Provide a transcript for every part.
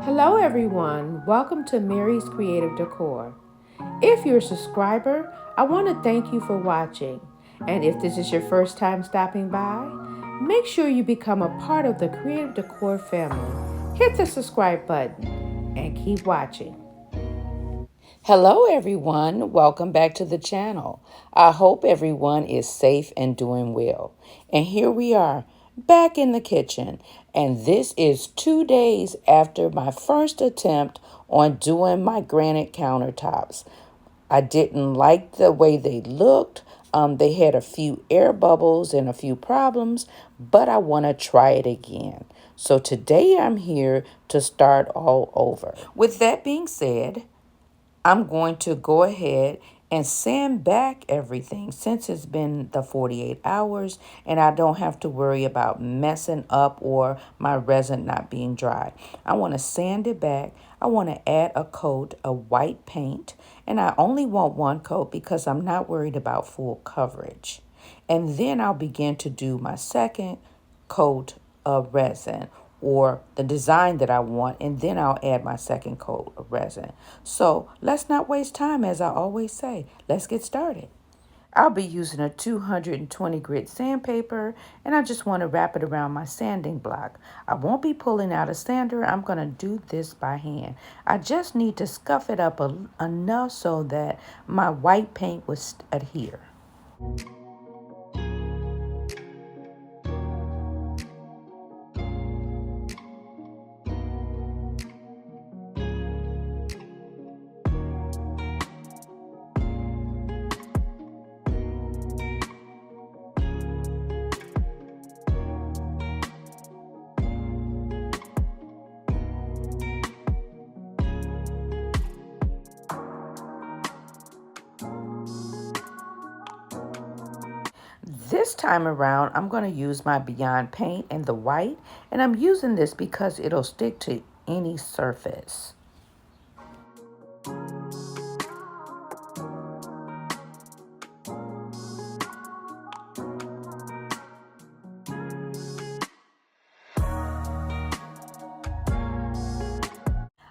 Hello, everyone. Welcome to Mary's Creative Decor. If you're a subscriber, I want to thank you for watching. And if this is your first time stopping by, make sure you become a part of the Creative Decor family. Hit the subscribe button and keep watching. Hello, everyone. Welcome back to the channel. I hope everyone is safe and doing well. And here we are, back in the kitchen. And this is 2 days after my first attempt on doing my granite countertops. I didn't like the way they looked. They had a few air bubbles and a few problems, but I want to try it again. So today I'm here to start all over. With that being said, I'm going to go ahead and sand back everything since it's been the 48 hours and I don't have to worry about messing up or my resin not being dry. I want to sand it back. I want to add a coat of white paint, and I only want one coat because I'm not worried about full coverage. And then I'll begin to do my second coat of resin or the design that I want, and then I'll add my second coat of resin. So let's not waste time, as I always say. Let's get started. I'll be using a 220 grit sandpaper, and I just want to wrap it around my sanding block. I won't be pulling out a sander. I'm going to do this by hand. I just need to scuff it up enough so that my white paint will adhere. This time around, I'm going to use my Beyond Paint in the white, and I'm using this because it'll stick to any surface.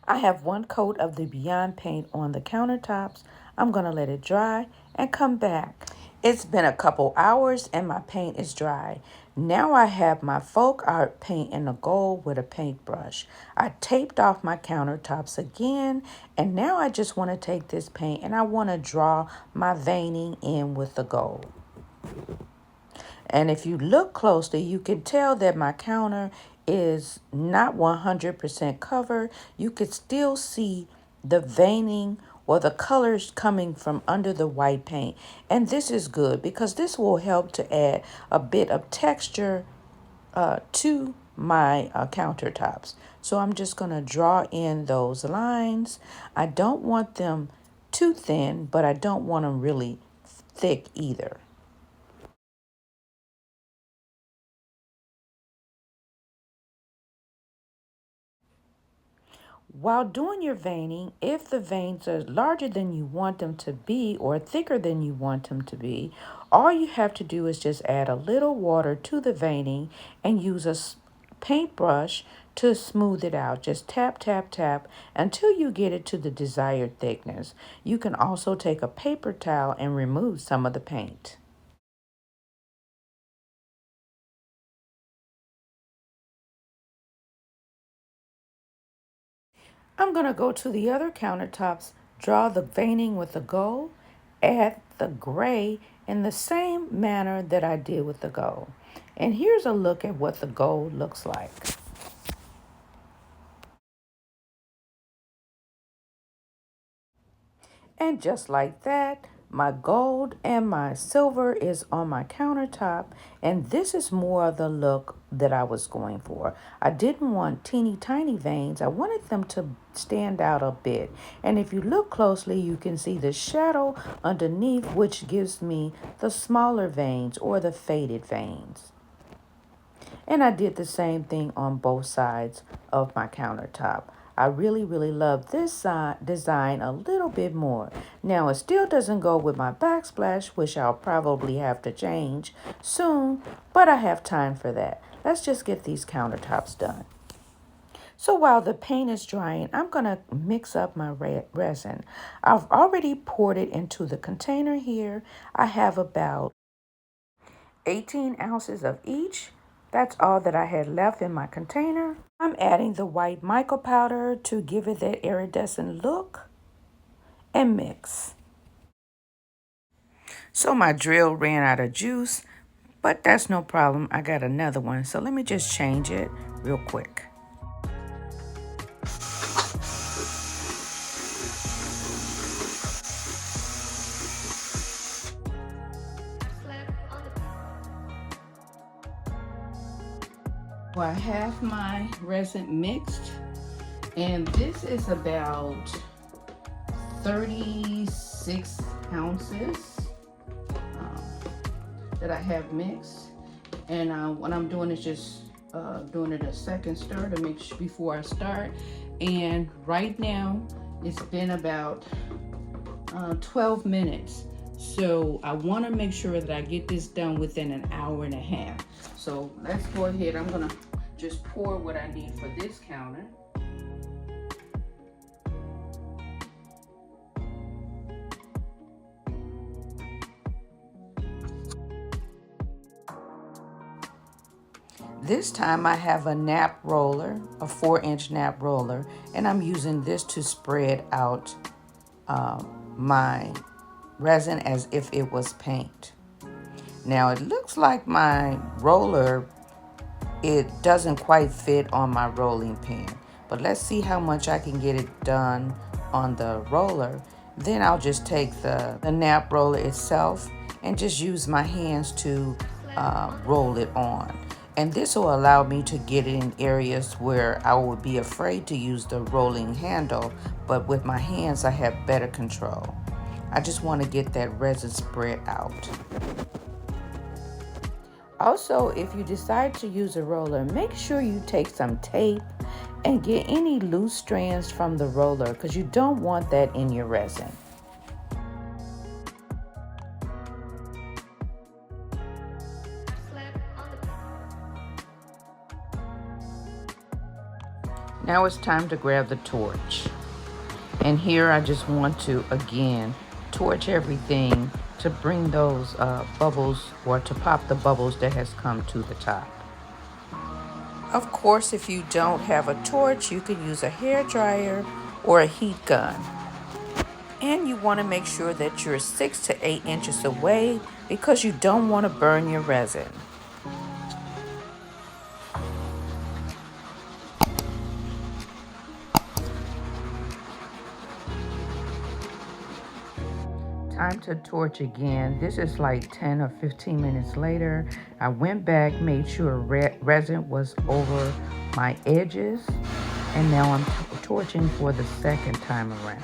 I have one coat of the Beyond Paint on the countertops. I'm going to let it dry and come back. It's been a couple hours and my paint is dry. Now I have my folk art paint in the gold with a paintbrush. I taped off my countertops again, and now I just want to take this paint and I want to draw my veining in with the gold. And if you look closely, you can tell that my counter is not 100% covered. You could still see the veining or the colors coming from under the white paint. And this is good because this will help to add a bit of texture to my countertops. So I'm just going to draw in those lines. I don't want them too thin, but I don't want them really thick either. While doing your veining, if the veins are larger than you want them to be or thicker than you want them to be, all you have to do is just add a little water to the veining and use a paintbrush to smooth it out. Just tap, tap, tap until you get it to the desired thickness. You can also take a paper towel and remove some of the paint. I'm going to go to the other countertops, draw the veining with the gold, add the gray in the same manner that I did with the gold. And here's a look at what the gold looks like. And just like that, my gold and my silver is on my countertop, and this is more of the look that I was going for. I didn't want teeny tiny veins. I wanted them to stand out a bit. And if you look closely, you can see the shadow underneath, which gives me the smaller veins or the faded veins. And I did the same thing on both sides of my countertop. I really, really love this design a little bit more. Now, it still doesn't go with my backsplash, which I'll probably have to change soon, but I have time for that. Let's just get these countertops done. So while the paint is drying, I'm going to mix up my resin. I've already poured it into the container here. I have about 18 ounces of each. That's all that I had left in my container. I'm adding the white mica powder to give it that iridescent look and mix. So my drill ran out of juice, but that's no problem. I got another one. So let me just change it real quick. Well, I have my resin mixed, and this is about 36 ounces that I have mixed. And what I'm doing is just doing it a second stir to make sure before I start. And right now, it's been about 12 minutes. So I want to make sure that I get this done within an hour and a half. So let's go ahead. I'm gonna just pour what I need for this counter. This time I have a nap roller, a 4-inch nap roller, and I'm using this to spread out my resin as if it was paint. Now it looks like my roller, it doesn't quite fit on my rolling pin, but let's see how much I can get it done on the roller. Then I'll just take the nap roller itself and just use my hands to roll it on. And this will allow me to get it in areas where I would be afraid to use the rolling handle, but with my hands I have better control. I just want to get that resin spread out. Also, if you decide to use a roller, make sure you take some tape and get any loose strands from the roller because you don't want that in your resin. Now it's time to grab the torch. And here I just want to, again, torch everything to bring those bubbles, or to pop the bubbles that has come to the top. Of course, if you don't have a torch, you can use a hair dryer or a heat gun. And you want to make sure that you're 6 to 8 inches away because you don't want to burn your resin. Time to torch again. This is like 10 or 15 minutes later. I went back, made sure resin was over my edges, and now I'm torching for the second time around.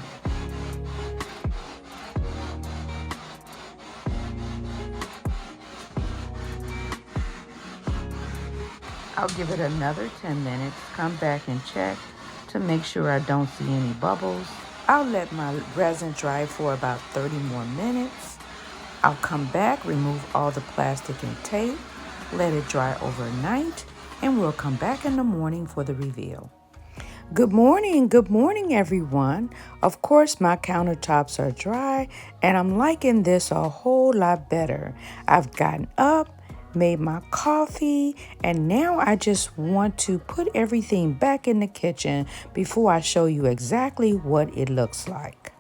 I'll give it another 10 minutes, come back and check to make sure I don't see any bubbles. I'll let my resin dry for about 30 more minutes. I'll come back, remove all the plastic and tape, let it dry overnight, and we'll come back in the morning for the reveal. Good morning everyone. Of course, my countertops are dry and I'm liking this a whole lot better. I've gotten up, made my coffee, and now I just want to put everything back in the kitchen before I show you exactly what it looks like.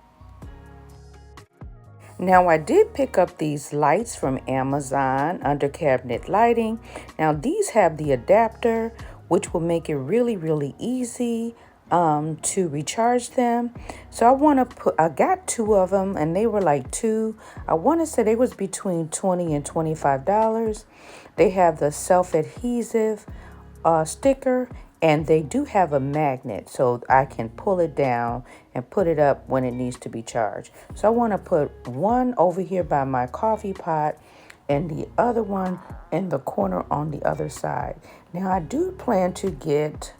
Now I did pick up these lights from Amazon under cabinet lighting. Now these have the adapter, which will make it really easy to recharge them. So I got 2 of them and they were like I want to say they was between $20 and $25. They have the self-adhesive sticker, and they do have a magnet so I can pull it down and put it up when it needs to be charged. So I want to put one over here by my coffee pot and the other one in the corner on the other side. Now I do plan to get,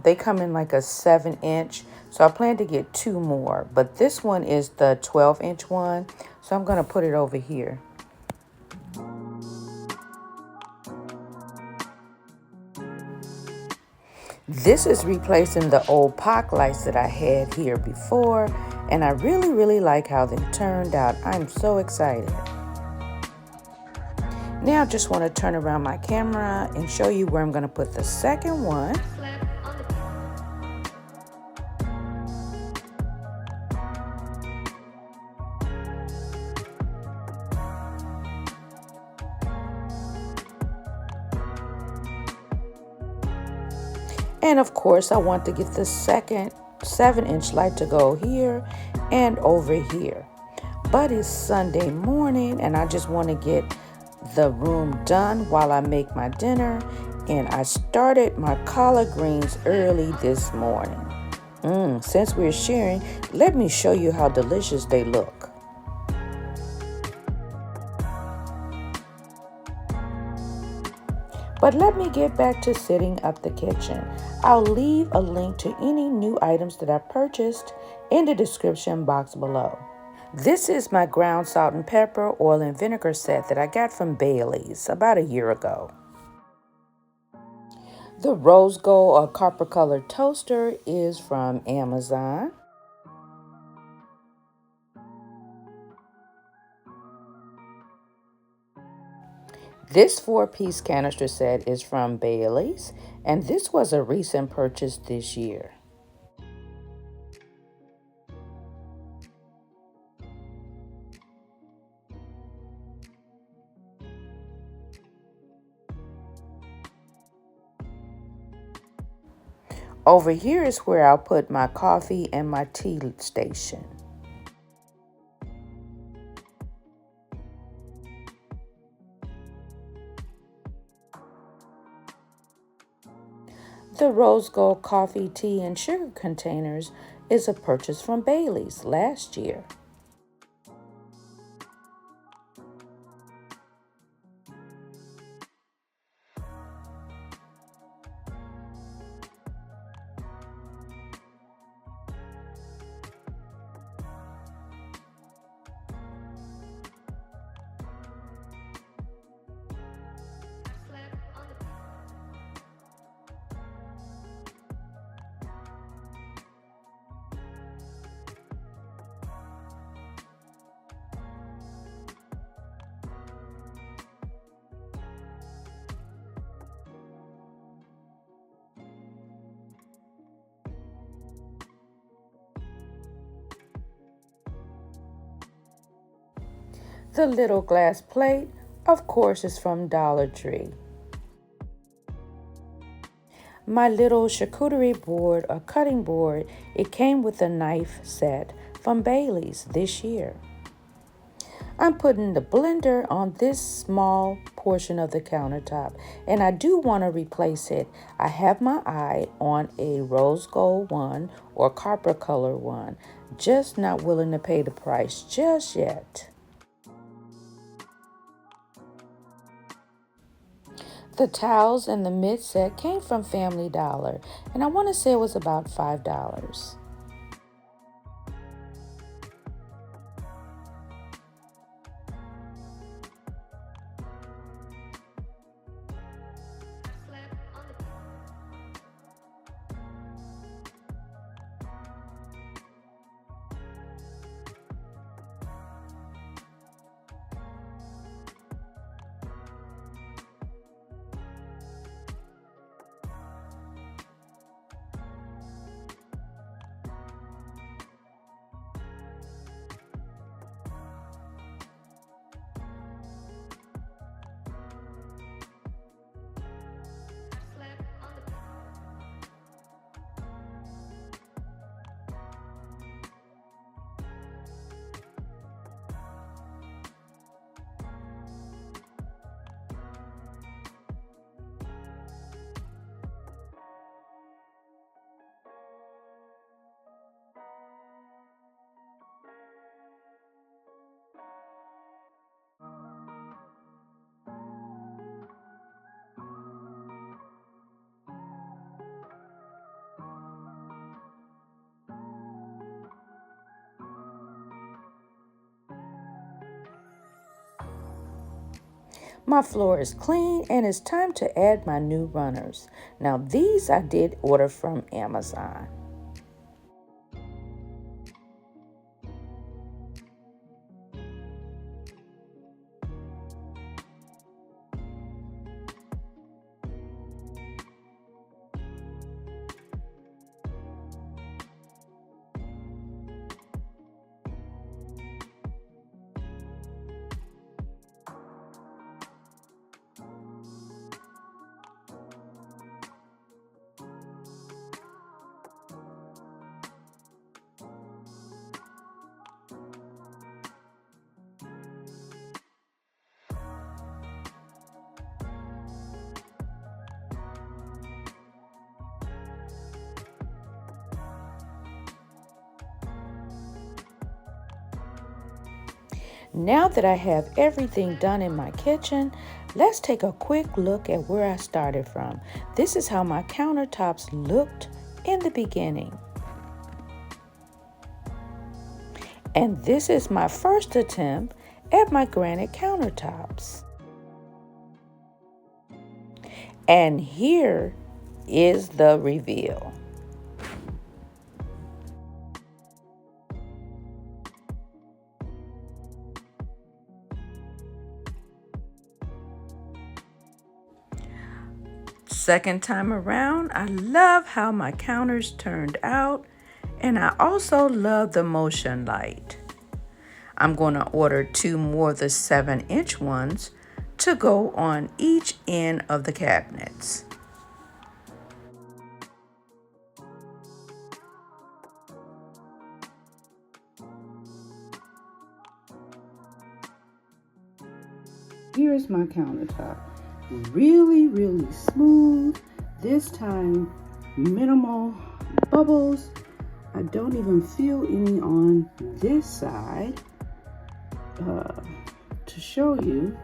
they come in like a 7-inch, so I plan to get 2 more, but this one is the 12-inch one, so I'm going to put it over here. This is replacing the old POC lights that I had here before, and I really like how they turned out. I'm so excited. Now I just want to turn around my camera and show you where I'm going to put the second one. And of course, I want to get the second 7-inch light to go here and over here. But it's Sunday morning and I just want to get the room done while I make my dinner. And I started my collard greens early this morning. Since we're sharing, let me show you how delicious they look. But let me get back to setting up the kitchen. I'll leave a link to any new items that I purchased in the description box below. This is my ground salt and pepper, oil and vinegar set that I got from Bailey's about a year ago. The rose gold or copper colored toaster is from Amazon. This 4-piece canister set is from Bailey's, and this was a recent purchase this year. Over here is where I'll put my coffee and my tea station. The rose gold coffee, tea, and sugar containers is a purchase from Bailey's last year. The little glass plate, of course, is from Dollar Tree. My little charcuterie board or cutting board, it came with a knife set from Bailey's this year. I'm putting the blender on this small portion of the countertop, and I do want to replace it. I have my eye on a rose gold one or copper color one, just not willing to pay the price just yet. The towels and the mitt set came from Family Dollar, and I want to say it was about $5. My floor is clean and it's time to add my new runners. Now these I did order from Amazon. Now that I have everything done in my kitchen, let's take a quick look at where I started from. This is how my countertops looked in the beginning. And this is my first attempt at my granite countertops. And here is the reveal. Second time around, I love how my counters turned out, and I also love the motion light. I'm going to order 2 more of the 7-inch ones to go on each end of the cabinets. Here's my countertop. Really smooth. This time, minimal bubbles. I don't even feel any on this side. To show you.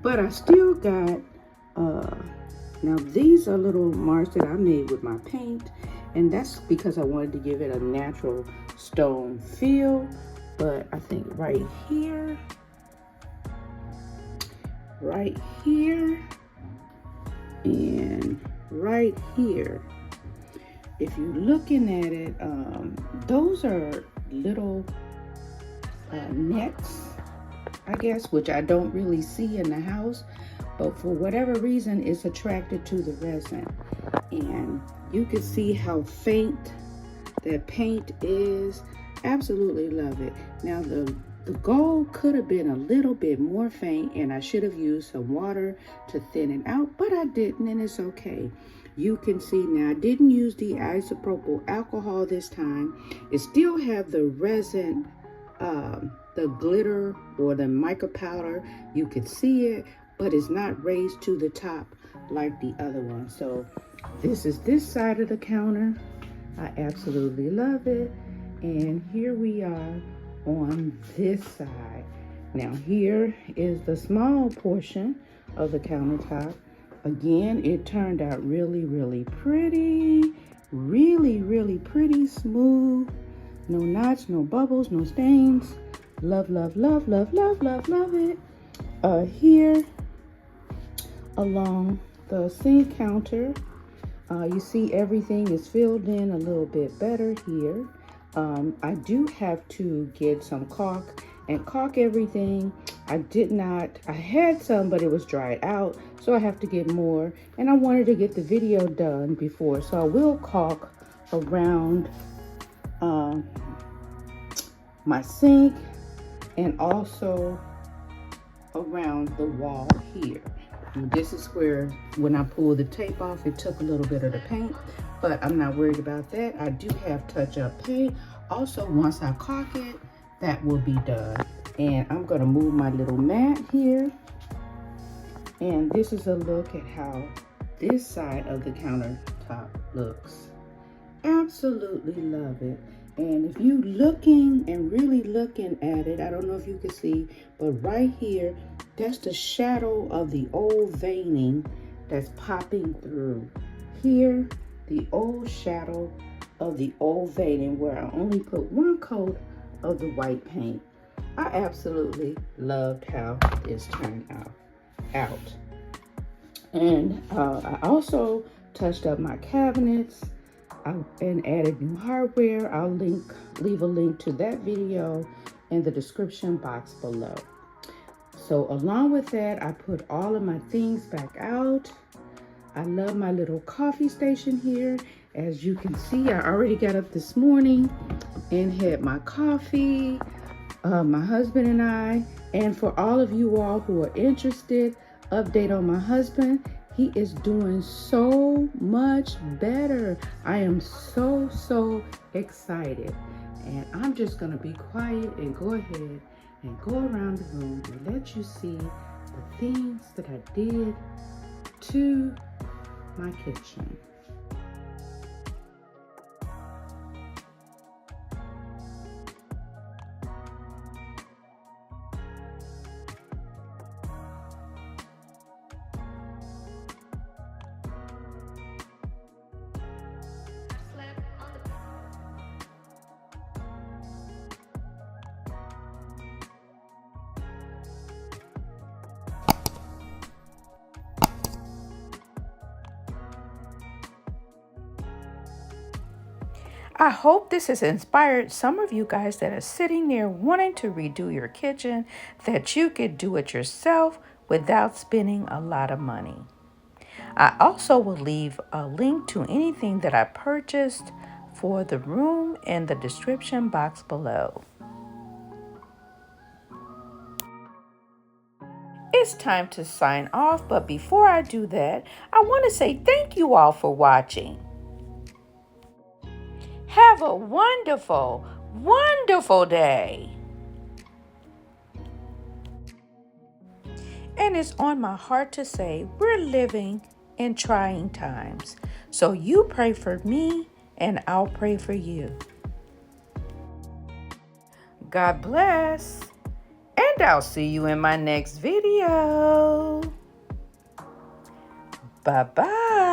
But I still got, now these are little marks that I made with my paint, and that's because I wanted to give it a natural stone feel. But I think right here, and right here, if you're looking at it, those are little nets, I guess, which I don't really see in the house, but for whatever reason, it's attracted to the resin. And you can see how faint that paint is. Absolutely love it. Now the gold could have been a little bit more faint, and I should have used some water to thin it out, but I didn't, and it's okay. You can see now I didn't use the isopropyl alcohol this time. It still have the resin, the glitter or the mica powder. You can see it, but it's not raised to the top like the other one. So this is this side of the counter. I absolutely love it. And here we are on this side. Now here is the small portion of the countertop. Again, it turned out really pretty. Really pretty, smooth. No knots, no bubbles, no stains. Love it. Here along the sink counter, you see everything is filled in a little bit better here. I do have to get some caulk and caulk everything. I had some, but it was dried out, so I have to get more. And I wanted to get the video done before, so I will caulk around my sink and also around the wall here. And this is where, when I pulled the tape off, it took a little bit of the paint, but I'm not worried about that. I do have touch-up paint. Also, once I caulk it, that will be done. And I'm gonna move my little mat here. And this is a look at how this side of the countertop looks. Absolutely love it. And if you looking and really looking at it, I don't know if you can see, but right here, that's the shadow of the old veining that's popping through. Here, the old shadow of the old veining where I only put one coat of the white paint. I absolutely loved how this turned out. And I also touched up my cabinets and added new hardware. I'll leave a link to that video in the description box below. So along with that, I put all of my things back out. I love my little coffee station here. As you can see, I already got up this morning and had my coffee, my husband and I. And for all of you all who are interested, update on my husband. He is doing so much better. I am so excited. And I'm just gonna be quiet and go ahead and go around the room and let you see the things that I did to my kitchen. I hope this has inspired some of you guys that are sitting there wanting to redo your kitchen, that you could do it yourself without spending a lot of money. I also will leave a link to anything that I purchased for the room in the description box below. It's time to sign off, but before I do that, I want to say thank you all for watching. Have a wonderful, wonderful day. And it's on my heart to say we're living in trying times. So you pray for me and I'll pray for you. God bless. And I'll see you in my next video. Bye-bye.